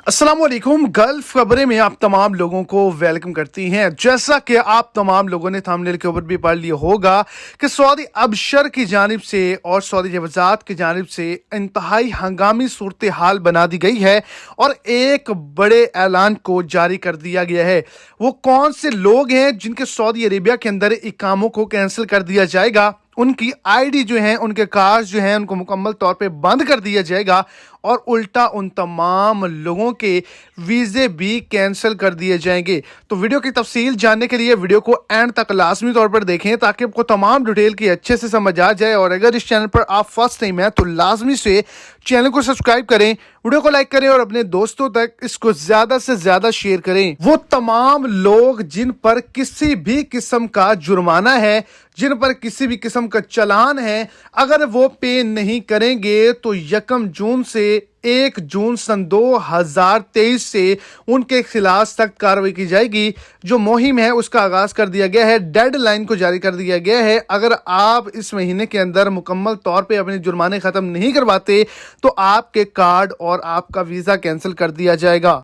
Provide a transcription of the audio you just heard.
अस्सलाम वालेकुम। गल्फ खबरें में आप तमाम लोगों को वेलकम करती हैं। जैसा कि आप तमाम लोगों ने थंबनेल के ऊपर भी पढ़ लिया होगा कि सऊदी अबशर की जानिब से और सऊदी वज़ारत की जानिब से इंतहाई हंगामी सूरत हाल बना दी गई है और एक बड़े ऐलान को जारी कर दिया गया है। वो कौन से लोग हैं जिनके सऊदी अरेबिया के अंदर इकामों को कैंसिल कर दिया जाएगा, उनकी आईडी जो है, उनके कार्ड जो हैं, उनको मुकम्मल तौर पे बंद कर दिया जाएगा और उल्टा उन तमाम लोगों के वीज़े भी कैंसिल कर दिए जाएंगे। तो वीडियो की तफसील जानने के लिए वीडियो को एंड तक लाजमी तौर पर देखें ताकि आपको तमाम डिटेल की अच्छे से समझ आ जाए। और अगर इस चैनल पर आप फर्स्ट टाइम हैं तो लाजमी से चैनल को सब्सक्राइब करें, वीडियो को लाइक करें और अपने दोस्तों तक इसको ज़्यादा से ज़्यादा शेयर करें। वो तमाम लोग जिन पर किसी भी किस्म का जुर्माना है, जिन पर किसी भी किस्म का चालान है, अगर वो पे नहीं करेंगे तो 1 जून से 1 जून सन 2023 से उनके खिलाफ सख्त कार्रवाई की जाएगी। जो मुहिम है उसका आगाज कर दिया गया है, डेडलाइन को जारी कर दिया गया है। अगर आप इस महीने के अंदर मुकम्मल तौर पे अपने जुर्माने ख़त्म नहीं करवाते तो आपके कार्ड और आपका वीज़ा कैंसिल कर दिया जाएगा।